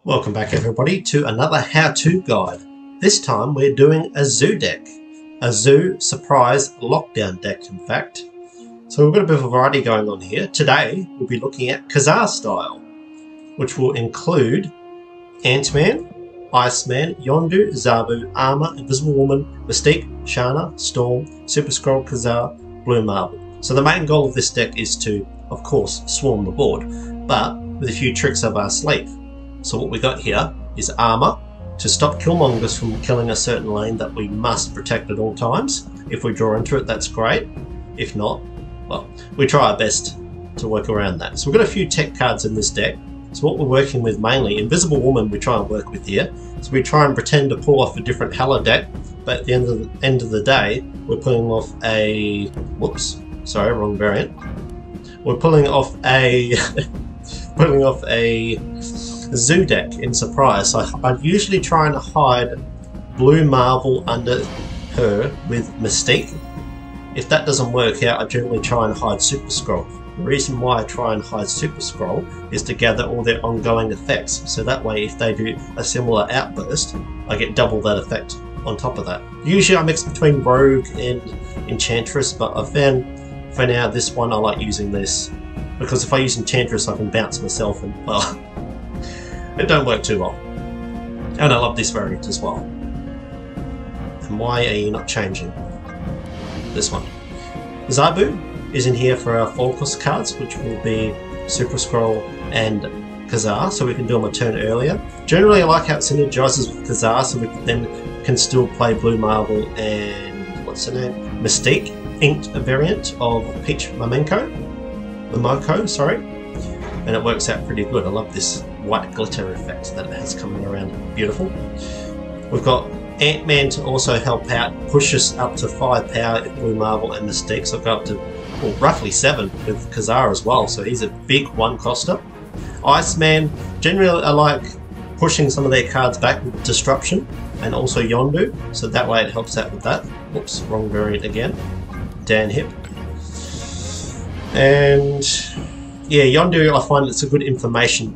Welcome back everybody to another how-to guide. This time we're doing a zoo deck. A zoo surprise lockdown deck in fact. So we've got a bit of a variety going on here. Today we'll be looking at Ka-Zar style, which will include Ant-Man, Iceman, Yondu, Zabu, Armor, Invisible Woman, Mystique, Shanna, Storm, Super-Skrull, Ka-Zar, Blue Marble. So the main goal of this deck is to, of course, swarm the board, but with a few tricks up our sleeve. So what we got here is Armor to stop Killmongers from killing a certain lane that we must protect at all times. If we draw into it, that's great. If not, well, we try our best to work around that. So we've got a few tech cards in this deck. So what we're working with mainly, Invisible Woman we try and work with here. So we try and pretend to pull off a different Hella deck, but at the end of the day, we're pulling off a, whoops, sorry, wrong variant. We're pulling off a, zoo deck in surprise. So I usually try and hide Blue Marble under her with Mystique. If that doesn't work out, I generally try and hide Super-Skrull. The reason why I try and hide Super-Skrull is to gather all their ongoing effects, so that way if they do a similar outburst, I get double that effect on top of that. Usually I mix between Rogue and Enchantress, but I found for now this one I like using this, because if I use Enchantress I can bounce myself and, well, it don't work too well. And I love this variant as well. And why are you not changing? This one. Zabu is in here for our full cost cards, which will be Super-Skrull and Ka-Zar, so we can do them a turn earlier. Generally I like how it synergizes with Ka-Zar, so we can still play Blue Marble and, what's her name? Mystique, inked variant of Peach Momoko, sorry. And it works out pretty good. I love this white glitter effect that it has coming around. Beautiful. We've got Ant-Man to also help out, push us up to 5 power if Blue Marble and Mystique, so go up to, well, roughly 7 with Ka-Zar as well, so he's a big one-coster. Iceman, generally I like pushing some of their cards back with Disruption, and also Yondu, so that way it helps out with that. Whoops, wrong variant again. Dan Hip. And yeah, Yondu, I find it's a good information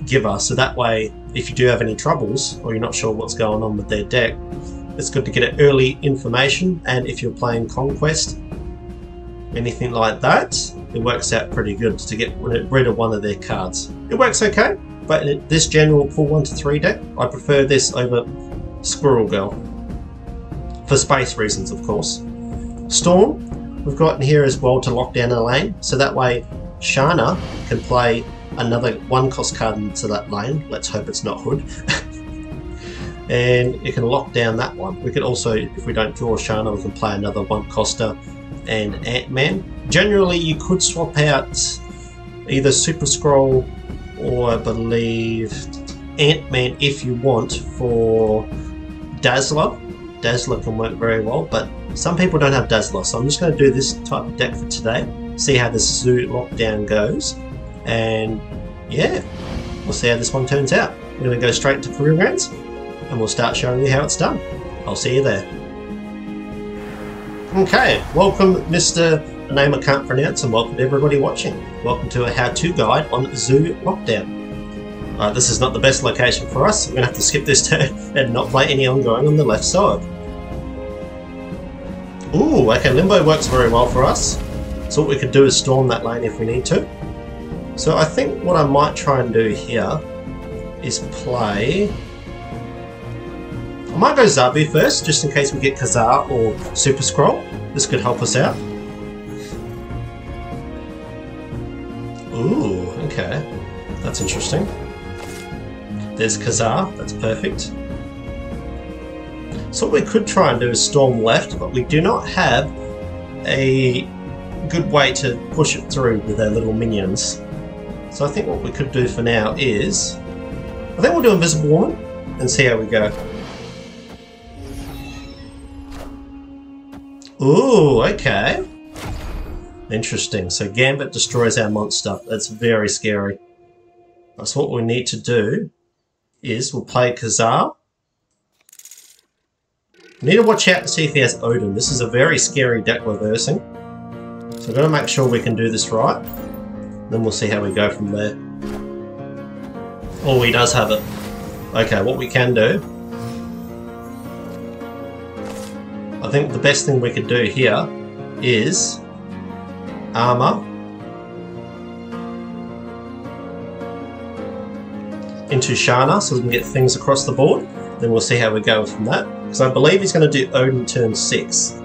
giver, so that way if you do have any troubles or you're not sure what's going on with their deck, it's good to get an early information. And if you're playing Conquest, anything like that, it works out pretty good to get rid of one of their cards. It works okay, but in this general pull 1 to 3 deck, I prefer this over Squirrel Girl. For space reasons, of course. Storm, we've got in here as well to lock down a lane, so that way Shanna can play another 1-cost card into that lane. Let's hope it's not Hood. And it can lock down that one. We could also, if we don't draw Shanna, we can play another 1-coster and Ant-Man. Generally, you could swap out either Super-Skrull or I believe Ant-Man if you want for Dazzler. Dazzler can work very well, but some people don't have Dazzler, so I'm just going to do this type of deck for today. See how the zoo lockdown goes, and yeah, we'll see how this one turns out. We're going to go straight to career rounds and we'll start showing you how it's done. I'll see you there. Okay, welcome Mr. a name I can't pronounce, and welcome to everybody watching. Welcome to a how-to guide on zoo lockdown. This is not the best location for us, so we're going to have to skip this turn and not play any ongoing on the left side. Ooh, okay, Limbo works very well for us. So what we could do is storm that lane if we need to. So I think what I might try and do here is play... I might go Zabu first, just in case we get Ka-Zar or Super-Skrull. This could help us out. Ooh, okay. That's interesting. There's Ka-Zar, that's perfect. So what we could try and do is storm left, but we do not have a good way to push it through with our little minions. So I think what we could do for now is, I think we'll do Invisible Woman and see how we go. Ooh, okay. Interesting. So Gambit destroys our monster. That's very scary. So what we need to do is we'll play Ka-Zar. We need to watch out to see if he has Odin. This is a very scary deck we're versing. So we've got to make sure we can do this right. Then we'll see how we go from there. Oh, he does have it. Okay, what we can do... I think the best thing we could do here is armor into Shanna so we can get things across the board. Then we'll see how we go from that. Because I believe he's going to do Odin turn 6.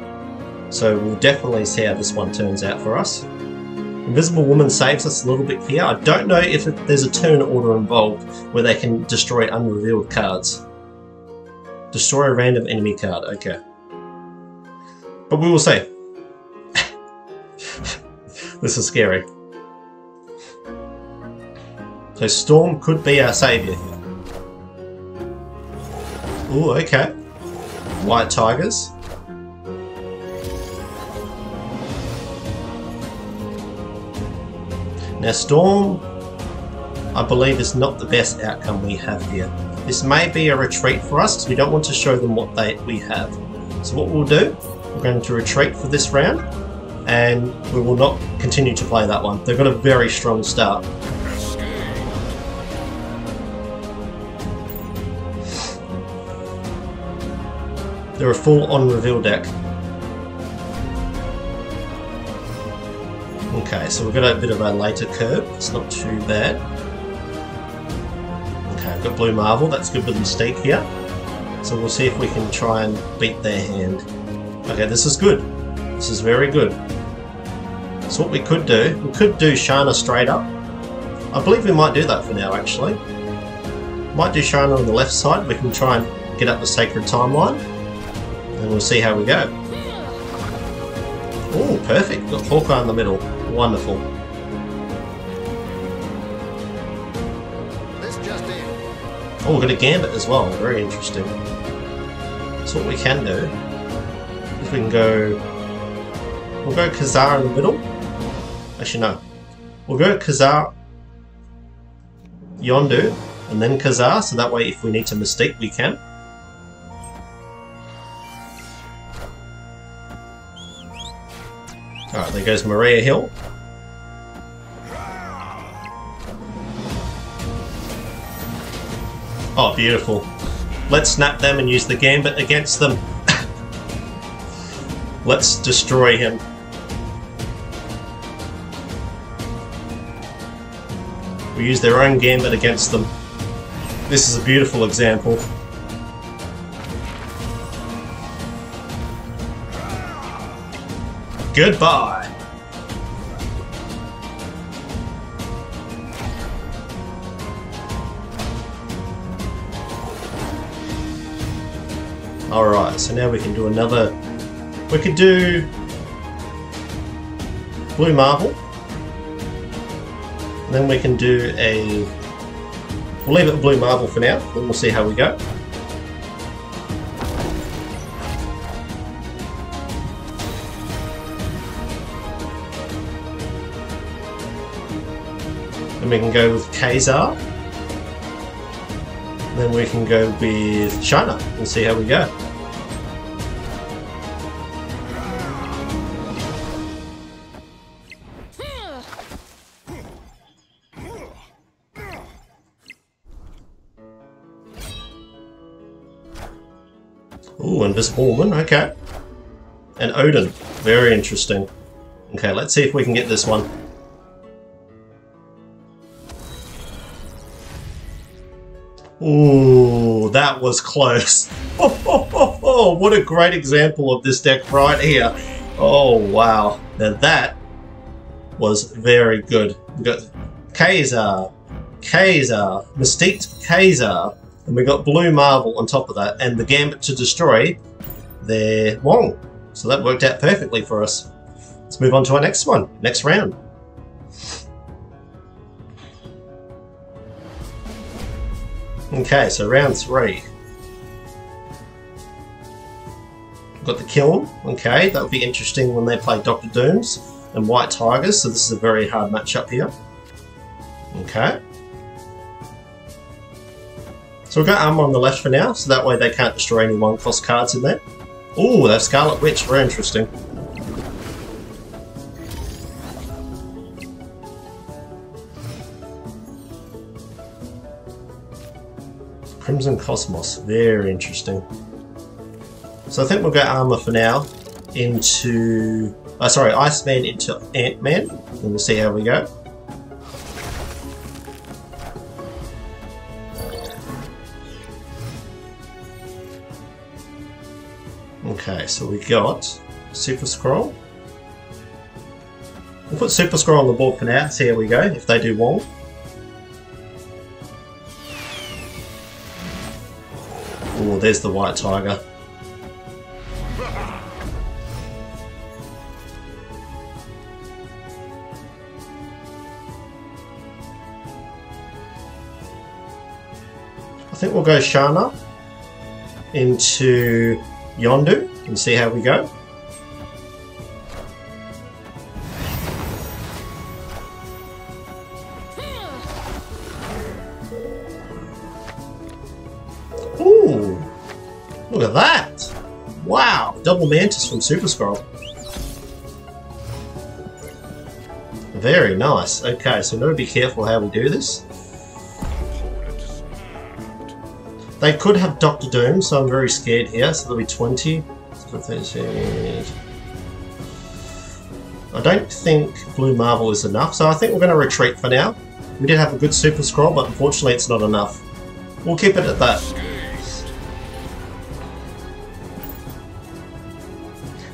So we'll definitely see how this one turns out for us. Invisible Woman saves us a little bit here. I don't know if there's a turn order involved where they can destroy unrevealed cards. Destroy a random enemy card, okay. But we will see. This is scary. So Storm could be our saviour here. Ooh, okay. White Tigers. Now Storm, I believe, is not the best outcome we have here. This may be a retreat for us because we don't want to show them what we have. So what we'll do, we're going to retreat for this round and we will not continue to play that one. They've got a very strong start. They're a full-on reveal deck. Okay, so we've got a bit of a later curve. It's not too bad. Okay, I've got Blue Marvel. That's good with Mystique here. So we'll see if we can try and beat their hand. Okay, this is good. This is very good. So what we could do Shanna straight up. I believe we might do that for now, actually. Might do Shanna on the left side. We can try and get up the Sacred Timeline. And we'll see how we go. Oh, perfect. Got Hawkeye in the middle. Wonderful. Oh, we've got a Gambit as well. Very interesting. So what we can do is we can go... We'll go Ka-Zar in the middle. Actually, no. We'll go Ka-Zar, Yondu, and then Ka-Zar, so that way if we need to Mystique, we can. Alright, there goes Maria Hill. Oh, beautiful. Let's snap them and use the Gambit against them. Let's destroy him. We use their own Gambit against them. This is a beautiful example. Goodbye. Alright, so now we can do another... We could do Blue Marvel. And then we can do a... We'll leave it Blue Marvel for now, then we'll see how we go. Then we can go with Ka-Zar. Then we can go with Shanna and see how we go. Ooh, Invisible Woman, okay. And Odin, very interesting. Okay, let's see if we can get this one. Ooh, that was close. Oh, what a great example of this deck right here. Oh, wow. Now that was very good. We got Ka-Zar, Mystique Ka-Zar, and we got Blue Marvel on top of that, and the Gambit to destroy their Wong. So that worked out perfectly for us. Let's move on to our next one, next round. Okay, so round 3. We've got the Kiln. Okay, that would be interesting when they play Dr. Dooms and White Tigers, so this is a very hard matchup here. Okay. So we've got Armor on the left for now, so that way they can't destroy any 1-cost cards in there. Ooh, that Scarlet Witch, very interesting. Crimson Cosmos, very interesting. So I think we'll go armor for now into... sorry, Iceman into Ant-Man, and we'll see how we go. Okay, so we got Super-Skrull. We'll put Super-Skrull on the board for now, see how we go, if they do well. Oh, there's the White Tiger. I think we'll go Shanna into Yondu and see how we go. Ooh, look at that! Wow, double mantis from Super-Skrull. Very nice. Okay, so we've got to be careful how we do this. They could have Dr. Doom, so I'm very scared here. So there'll be 20. I don't think Blue Marvel is enough, so I think we're going to retreat for now. We did have a good Super-Skrull, but unfortunately it's not enough. We'll keep it at that.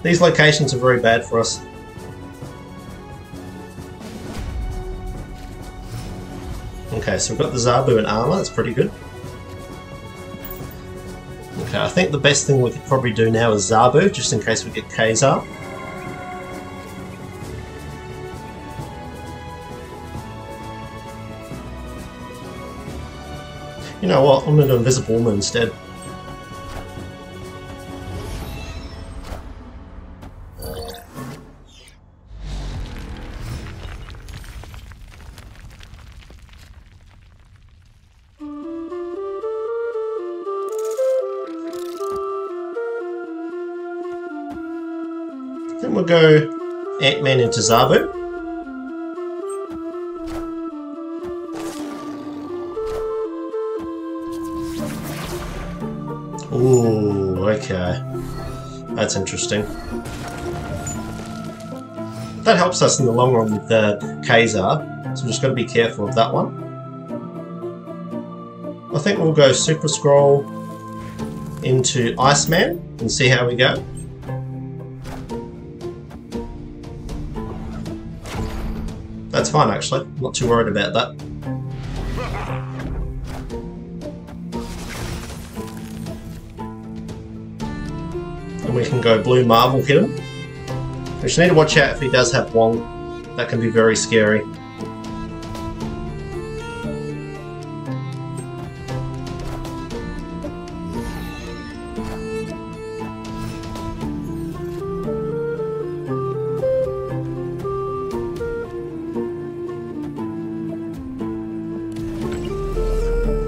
These locations are very bad for us. Okay, so we've got the Zabu in armor, that's pretty good. Okay, I think the best thing we could probably do now is Zabu, just in case we get Ka-Zar. You know what, I'm going to do Invisible Woman instead. Then we'll go Ant-Man into Zabu. Ooh, okay. That's interesting. That helps us in the long run with the Ka-Zar, so we're just got to be careful of that one. I think we'll go Super-Skrull into Iceman and see how we go. That's fine actually, I'm not too worried about that. And we can go Blue Marvel hit him. We just need to watch out if he does have Wong. That can be very scary.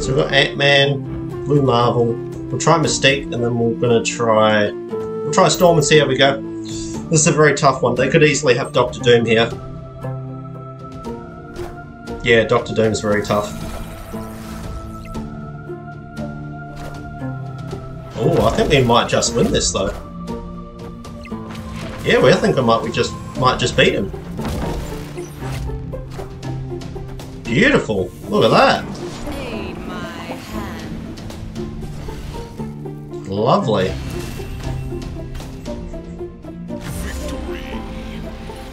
So we've got Ant-Man, Blue Marvel, we'll try Mystique, and then we're gonna try Storm and see how we go. This is a very tough one. They could easily have Dr. Doom here. Yeah, Dr. Doom's very tough. Oh, I think we might just win this though. Yeah, I think we might just beat him. Beautiful. Look at that. Lovely.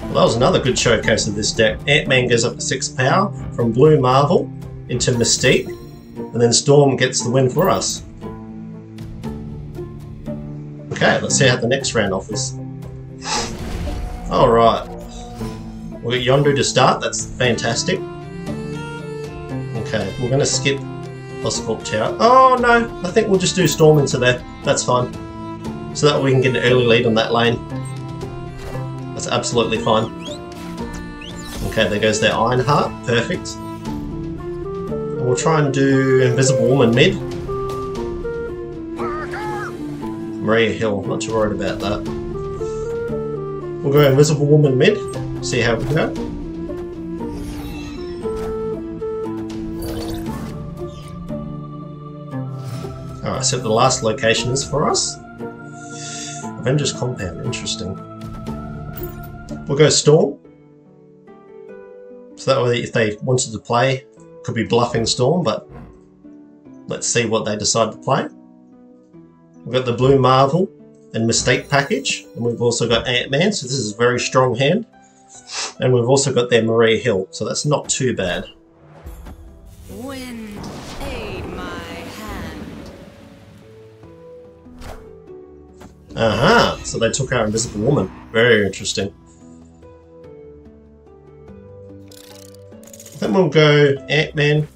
Well, that was another good showcase of this deck. Ant-Man goes up to 6 power from Blue Marvel into Mystique, and then Storm gets the win for us. Okay, let's see how the next round offers. Alright. We've got Yondu to start, that's fantastic. Okay, we're going to skip Possible Tower. Oh no, I think we'll just do Storm into there. That's fine. So that we can get an early lead on that lane. That's absolutely fine. Okay, there goes their Ironheart. Perfect. And we'll try and do Invisible Woman mid. Maria Hill, not too worried about that. We'll go Invisible Woman mid. See how we go. Alright, so the last location is for us. Avengers Compound, interesting. We'll go Storm. So that way if they wanted to play, could be bluffing Storm, but let's see what they decide to play. We've got the Blue Marvel and Mystique package, and we've also got Ant-Man, so this is a very strong hand. And we've also got their Maria Hill, so that's not too bad. Wind, aid my hand. Aha, so they took our Invisible Woman. Very interesting. Then we'll go Ant-Man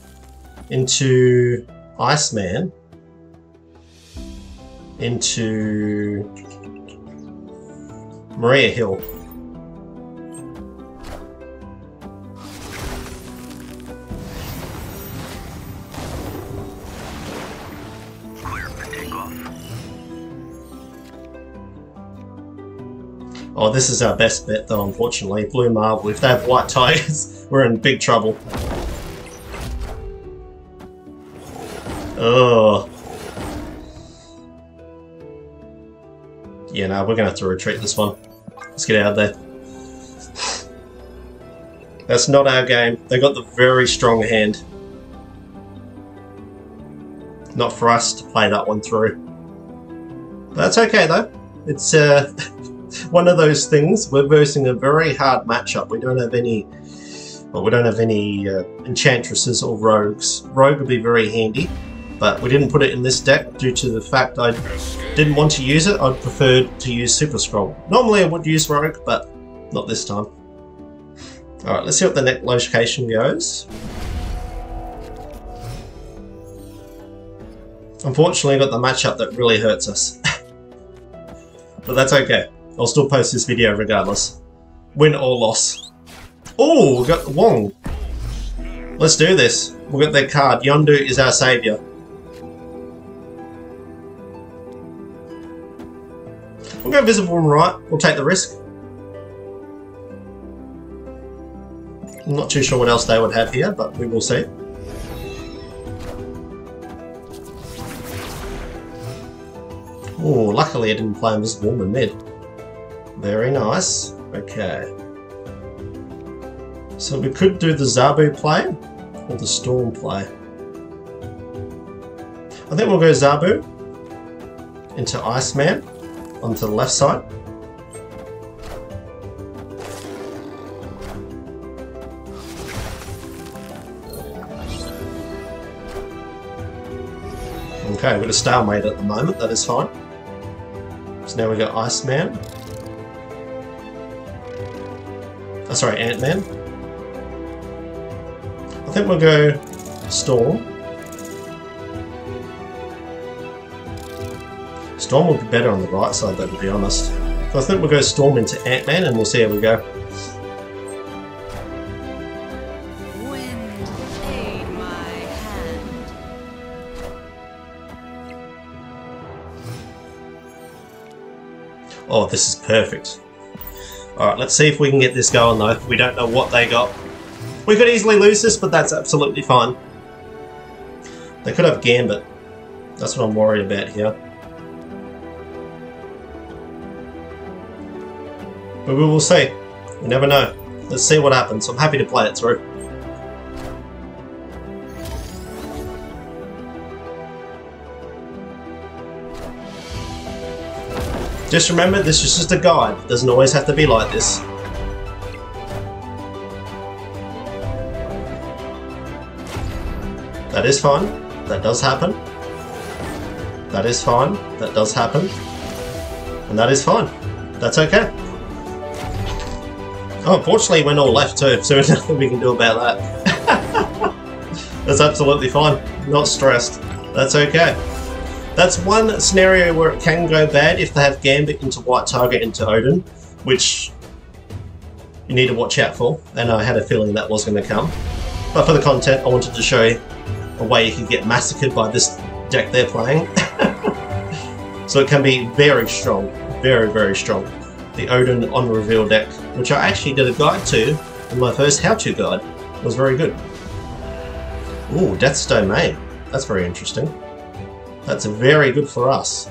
into Iceman into Maria Hill. Oh, this is our best bet though, unfortunately. Blue Marvel. If they have white tigers, we're in big trouble. Oh. Yeah, no, we're going to have to retreat this one. Let's get out of there. That's not our game. They got the very strong hand. Not for us to play that one through. But that's okay though. It's one of those things. We're versing a very hard matchup. We don't have any... Well, we don't have any enchantresses or rogues. Rogue would be very handy, but we didn't put it in this deck due to the fact I didn't want to use it. I'd prefer to use Super-Skrull. Normally I would use rogue, but not this time. Alright, let's see what the next location goes. Unfortunately, I got the matchup that really hurts us. But that's okay. I'll still post this video regardless. Win or loss. Oh, we got Wong. Let's do this. We'll get their card. Yondu is our saviour. We'll go Visible and right. We'll take the risk. I'm not too sure what else they would have here, but we will see. Oh, luckily I didn't play Invisible Woman mid. Very nice. Okay. So we could do the Zabu play or the Storm play. I think we'll go Zabu into Iceman onto the left side. Okay, we've got a stalemate at the moment, that is fine. So now we got Iceman. Oh, sorry, Ant-Man. I think we'll go Storm. Storm will be better on the right side though, to be honest. So I think we'll go Storm into Ant-Man and we'll see how we go. Wind, aid my hand. Oh, this is perfect. Alright, let's see if we can get this going though. We don't know what they got. We could easily lose this, but that's absolutely fine. They could have Gambit. That's what I'm worried about here. But we will see. We never know. Let's see what happens. I'm happy to play it through. Just remember, this is just a guide. It doesn't always have to be like this. That is fine. That does happen. That is fine. That does happen. And that is fine. That's okay. Oh, unfortunately it went all left too, so there's nothing we can do about that. That's absolutely fine. Not stressed. That's okay. That's one scenario where it can go bad if they have Gambit into White Target into Odin, which you need to watch out for, and I had a feeling that was going to come. But for the content, I wanted to show you a way you can get massacred by this deck they're playing. So it can be very strong, very, very strong. The Odin on reveal deck, which I actually did a guide to in my first how-to guide. It was very good. Ooh, Death's Domain. That's very interesting. That's very good for us.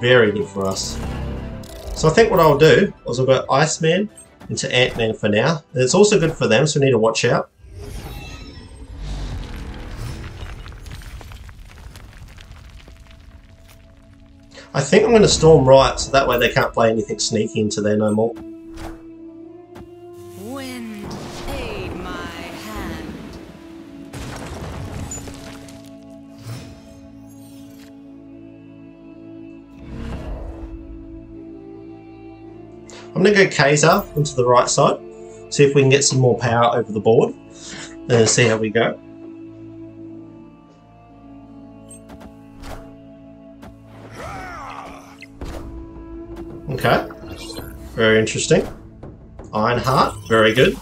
Very good for us. So I think what I'll do is I'll go Iceman into Ant-Man for now. And it's also good for them, so we need to watch out. I think I'm going to Storm right, so that way they can't play anything sneaky into there no more. Wind, aid my hand. I'm going to go Ka-Zar into the right side, see if we can get some more power over the board, and see how we go. Okay, very interesting. Ironheart, very good.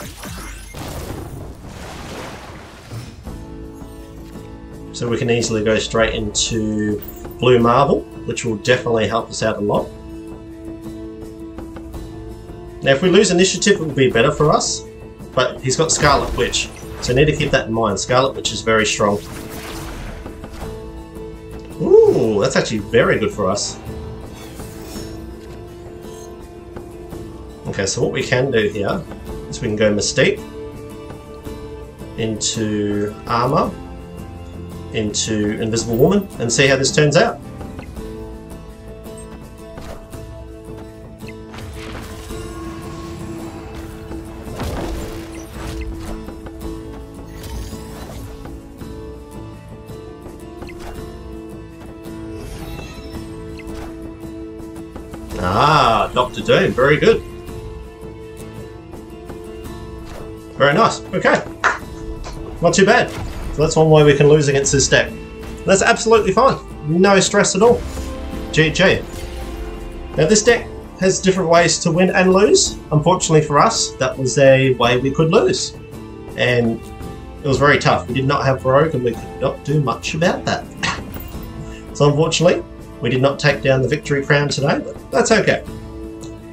So we can easily go straight into Blue Marble, which will definitely help us out a lot. Now if we lose initiative it will be better for us, but he's got Scarlet Witch, so need to keep that in mind. Scarlet Witch is very strong. Ooh, that's actually very good for us. Okay, so what we can do here is we can go Mystique into Armor, into Invisible Woman, and see how this turns out. Ah, Dr. Doom, very good. Very nice. Okay. Not too bad. So that's one way we can lose against this deck. That's absolutely fine. No stress at all. GG. Now this deck has different ways to win and lose. Unfortunately for us, that was a way we could lose. And it was very tough. We did not have Rogue and we could not do much about that. So unfortunately, we did not take down the victory crown today, but that's okay.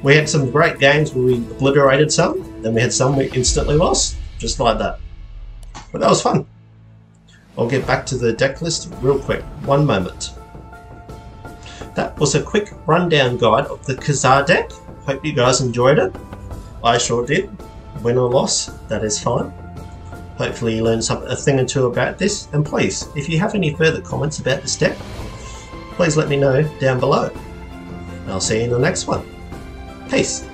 We had some great games where we obliterated some, then we had some we instantly lost, just like that. But that was fun. I'll get back to the deck list real quick, one moment. That was a quick rundown guide of the Ka-Zar deck. Hope you guys enjoyed it. I sure did. Win or loss, that is fine. Hopefully you learned a thing or two about this, and please, if you have any further comments about this deck, please let me know down below. And I'll see you in the next one. Peace.